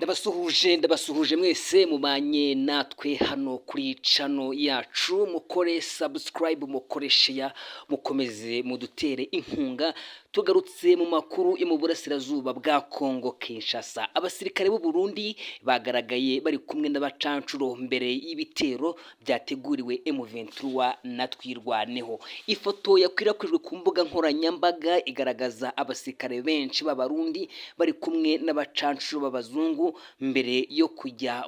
ndabasuhuje mwese mubanye natwe hano kuri channel yacu, mukore subscribe, mukore share, mukomeze mudutere inkunga. Tugarutse mu makuru yo mu burasirazuba bwa Kongo Kinshasa. Abasirikare b'u Burundi bagaragaye bari kumwe n'abacancuro mbere y'ibitero byateguriwe M23 na Twirwaneho. Ifoto yakwirakwijwe ku mbuga nkoranyambaga igaragaza abasirikare benshi b'Abarundi bari kumwe n'abacancuro b'abazungu mbere yo kujya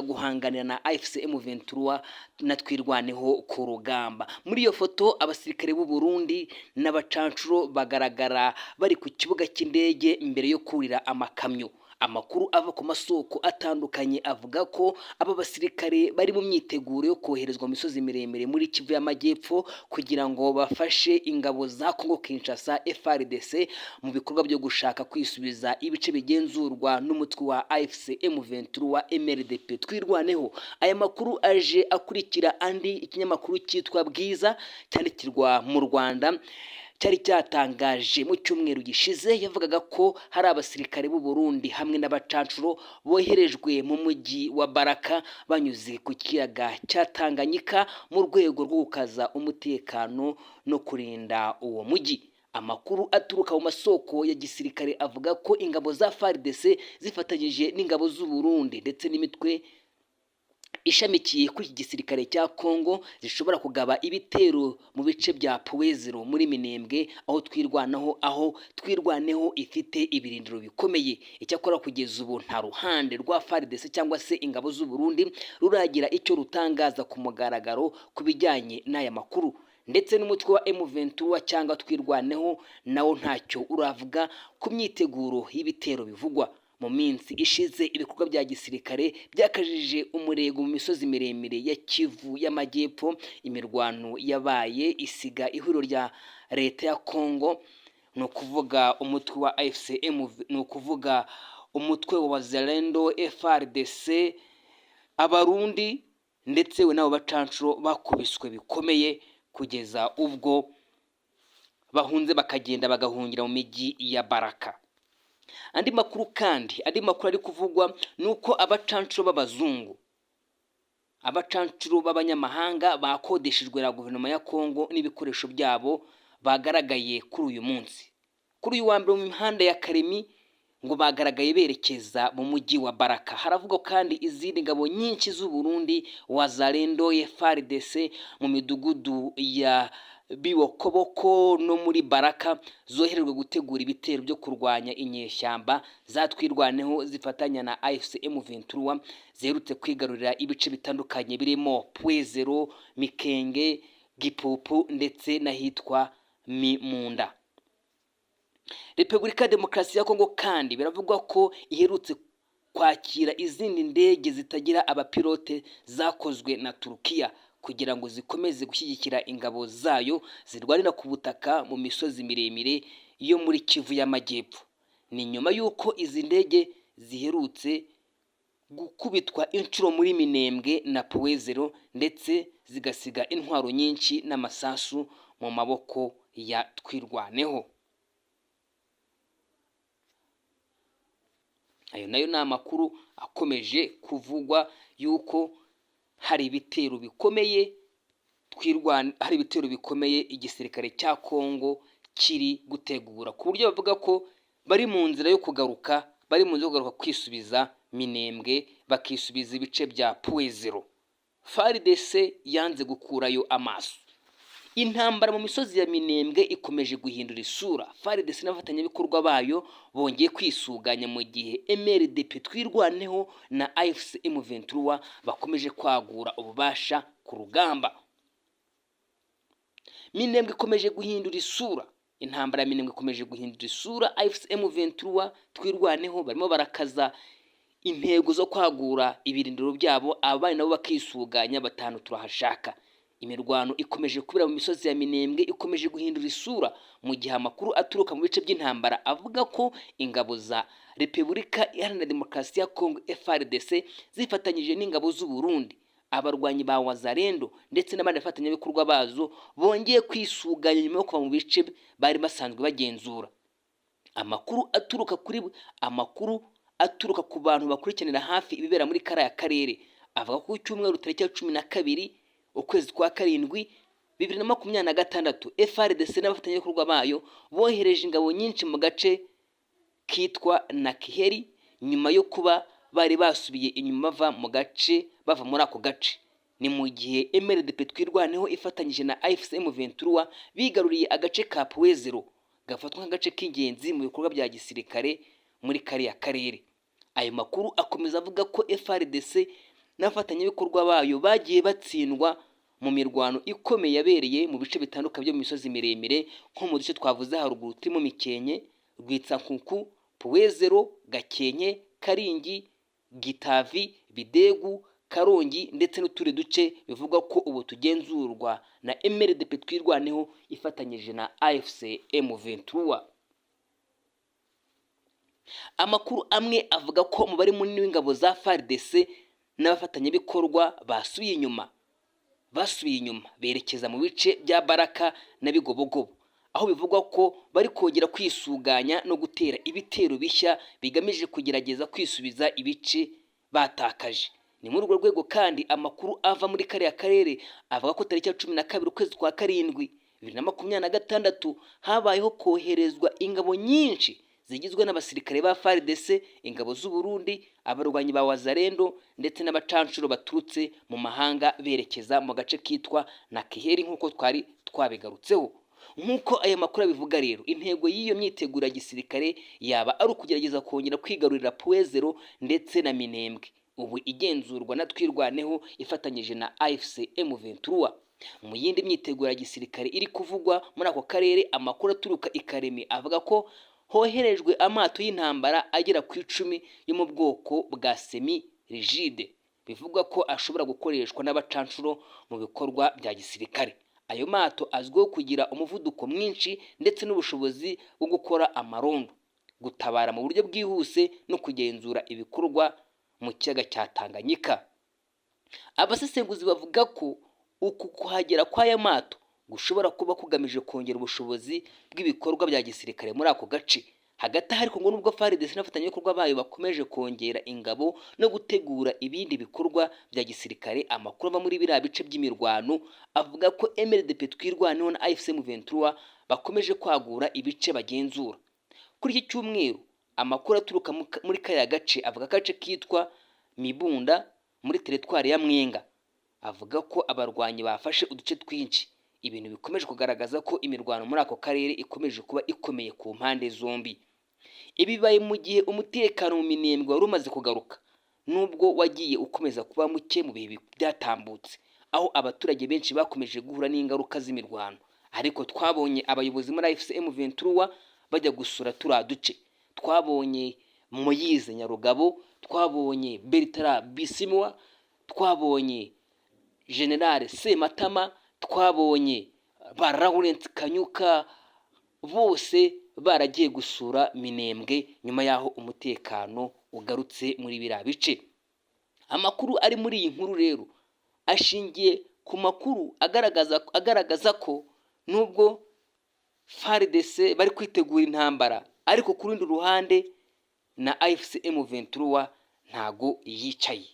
guhanganira na AFC M23 na Twirwaneho ku rugamba. Muri iyo foto abasirikare b'u Burundi n'abacancuro bagaragara bari ku kibuga cy'indege mbere yo kurira amakamyo. Amakuru ava ku masoko atandukanye avuga ko aba basirikare bari mu myiteguro yo koherezwa mu misozi miremire muri Kivu y'Amajyepfo kugira ngo bafashe ingabo za Kongo Kinshasa FARDC mu bikorwa byo gushaka kwisubiza ibice bigenzurwa n'umutwe wa AFC M23 MRDP Twirwaneho. Aya makuru aje akurikira andi ikinyamakuru cyitwa Bwiza cyandikirwa mu Rwanda cyari cyatangaje mu cyumweru gishize yavugaga ko hari abasirikare b'u Burundi hamwe n'abacancuro boherejwe mu mujyi wa Baraka banyuze ku kiyaga cya Tanganyika mu rwego rwo gukaza umutekano no kurinda uwo mujyi. Amakuru aturuka mu masoko ya gisirikare avuga ko ingabo za FARDC zifatanyije n'ingabo z'u Burundi ndetse n'imitwe ishamikiye kuri iki gisirikare cya Kongo zishobora kugaba ibitero mu bice bya Puwezero muri Minembwe aho Twirwaneho ifite ibirindiro bikomeye. Icyakora kugeza ubu nta ruhande rwa FARDC cyangwa se ingabo z'u Burundi ruragira icyo rutangaza ku mugaragaro ku bijyanye n'aya makuru, ndetse n'umutwe wa M23 cyangwa Twirwaneho nawo ntacyo uravuga ku myiteguro y'ibitero bivugwa. Mu minsi ishize ibikorwa bya gisirikare byakajije umurego mu misozi miremire ya Kivu y'Amajyepfo. Imirwano yabaye isiga ihuriro rya leta ya Kongo, ni ukuvuga umutwe wa AFCM, ni ukuvuga umutwe wa Wazalendo, FARDC, Abarundi ndetse we nabo bacancuro bakubiswe bikomeye kugeza ubwo bahunze bakagenda bagahungira mu mijyi ya Baraka. Andi makuru ari kuvugwa nuko abacancuro b'abazungu, abacancuro b'abanyamahanga bakodeshejwe na guverinoma ya Kongo n'ibikoresho byabo bagaragaye kuri uyu munsi. Kuri uyu wa mbere mu mihanda ya Karemi ngo bagaragaye berekeza mu mujyi wa Baraka. Haravugwa kandi izindi ngabo nyinshi z'u Burundi, Wazalendo, FARDC mu midugudu ya Biwokoboko no muri Baraka zoherejwe gutegura ibitero byo kurwanya inyeshyamba za Twirwaneho zifatanya na AFC M23 ziherutse kwigarurira ibice bitandukanye birimo Puwezero, Mikenge, Gipupu ndetse n'ahitwa Mimunda. Repubulika ya Demokarasi ya Kongo kandi biravugwa ko iherutse kwakira izindi ndege zitagira abapilote zakozwe na Turukiya kugira ngo zikomeze gushyigikira ingabo zayo zirwanira ku butaka mu misozi miremire yo muri Kivu y'Amajyepfo. Ni nyuma y'uko izi ndege ziherutse gukubitwa inshuro muri Minembwe na Puwezero ndetse zigasiga intwaro nyinshi n'amasasu mu maboko ya Twirwaneho. Ayo nayo ni amakuru akomeje kuvugwa yuko hari ibitero bikomeye igisirikare cya Kongo kiri gutegura, ku buryo bavuga ko bari mu nzira yo kugaruka kwisubiza Minembwe bakisubiza ibice bya Puwezero. FARDC yanze gukurayo amaso. Intambara mu misozi ya Minembwe ikomeje guhindura isura. FARDC n'abafatanyabikorwa bayo bongeye kwisuganya mu gihe MRDP Twirwaneho na AFC M23 bakomeje kwagura ububasha ku rugamba. Minembwe ikomeje guhindura isura. Intambara ya Minembwe ikomeje guhindura isura. AFC M23 Twirwaneho barimo barakaza intego zo kwagura ibirindiro byabo, abandi nabo bakisuganya batanu turahashaka. Imirwano ikomeje kubera mu misozi ya Minembwe ikomeje guhindura isura mu gihe amakuru aturuka mu bice by'intambara avuga ko ingabo za Repubulika Iharanira Demokarasi ya Kongo FARDC zifatanyije n'ingabo z'u Burundi, abarwanyi ba Wazalendo ndetse n'abandi bafatanyabikorwa bazo bongeye kwisuganya nyuma yo kuva mu bice bari basanzwe bagenzura. Amakuru aturuka ku bantu bakurikiranira hafi ibibera muri kariya karere, avuga ko ku cyumweru tariki ya 12 ukwezi kwa karindwi 2026 FARDC n'abafatanyabikorwa bayo bohereje ingabo nyinshi mu gace kitwa Nakiheri nyuma yo kuba bari basubiye inyuma bava muri ako gace. Ni mu gihe MLDP twirwaneho ifatanyije na AFC M23 bigaruriye agace ka Puezero gafatwa nk'agace k'ingenzi mu bikorwa bya gisirikare muri kariya karere. Ayo makuru akomeza avuga ko FARDC n'abafatanyabikorwa bayo bagiye batsindwa mu mirwano ikomeye yabereye mu bice bitandukanye byo mu misozi miremire nko mu duce twavuze haruguru turimo Mikenke, Rwitsankuku, Puezero, Gakenke, Karingi, Gitavi, Bidegu, Karongi ndetse n'utundi duce bivugwa ko ubu tugenzurwa na MLDP twirwaneho ifatanyije na AFC M23. Amakuru amwe avuga ko umubare munini w'ingabo za FARDC n'abafatanyabikorwa basubiye inyuma berekeza mu bice bya Baraka na Bigobogobo, aho bivugwa ko bari kongera kwisuganya no gutera ibitero bishya bigamije kugerageza kwisubiza ibice batakaje. Ni muri urwo rwego kandi amakuru ava muri kariya karere avuga ko tariki ya 12 ukwezi kwa karindwi 2026 habayeho koherezwa ingabo nyinshi zigizwe n'abasirikare ba FARDC, ingabo z'u Burundi, abarwanyi ba Wazalendo ndetse n'abacanshuro baturutse mu mahanga berekeza mu gace kitwa Nakiheri nk'uko twari twabigarutseho. Nk'uko aya makuru abivuga rero, intego y'iyo myiteguro ya gisirikare yaba ari ukugerageza kongera kwigarurira Puezero ndetse na Minembwe, ubu igenzurwa na twirwaneho ifatanyije na AFC M23. Mu yindi myiteguro ya gisirikare iri kuvugwa muri ako karere, amakuru aturuka i Karemi avuga ko hoherejwe amato y'intambara agera ku 10 yo mu bwoko bwa semi rigide, bivugwa ko ashobora gukoreshwa n'abacanshuro mu bikorwa bya gisirikare. Ayo mato azwiho kugira umuvuduko mwinshi ndetse n'ubushobozi bwo gukora amarondo, gutabara mu buryo bwihuse no kugenzura ibikorwa mu kiyaga cya Tanganyika. Abasesenguzi bavuga ko uku kuhagera kw'aya mato gushobora kuba kugamije kongera ubushobozi bw'ibikorwa bya gisirikare muri ako gace. Hagati aho ariko ngo nubwo FARDC n'abafatanyabikorwa bayo bakomeje kongera ingabo no gutegura ibindi bikorwa bya gisirikare, amakuru ava muri biriya bice by'imirwano avuga ko MLDP twirwaneho na AFC M23 bakomeje kwagura ibice bagenzura. Kuri iki cyumweru amakuru aturuka muri kaya gace avuga gace kitwa Mibunda muri teritwari ya Mwenga avuga ko abarwanyi bafashe uduce twinshi, ibintu bikomeje kugaragaza ko imirwano muri ako karere ikomeje kuba ikomeye ku mpande zombi. Ibibaye mu gihe umutekano mu Minembwe wari umaze kugaruka, nubwo wagiye ukomeza kuba muke mu bihe byatambutse, aho abaturage benshi bakomeje guhura n'ingaruka z'imirwano. Ariko twabonye abayobozi muri AFC M23 bajya gusura turiya duce. Twabonye Moyize Nyarugabo, twabonye Bertrand Bisimwa, twabonye General Sematama, twabonye ba Lawrence Kanyuka, bose baragiye gusura Minembwe nyuma yaho umutekano ugarutse muri biriya bice. Amakuru ari muri iyi nkuru rero ashingiye ku makuru agaragaza ko nubwo FARDC bari kwitegura intambara, ariko ku rundi ruhande na AFC M23 ntago yicaye.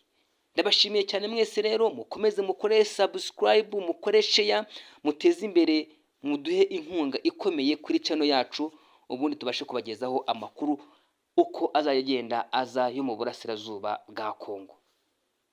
Ndabashimiye cyane mwese rero, mukomeze mukore subscribe, mukore share, muteze imbere, muduhe inkunga ikomeye kuri channel yacu, ubundi tubashe kubagezaho amakuru uko azagenda aza yo mu burasirazuba bwa Kongo.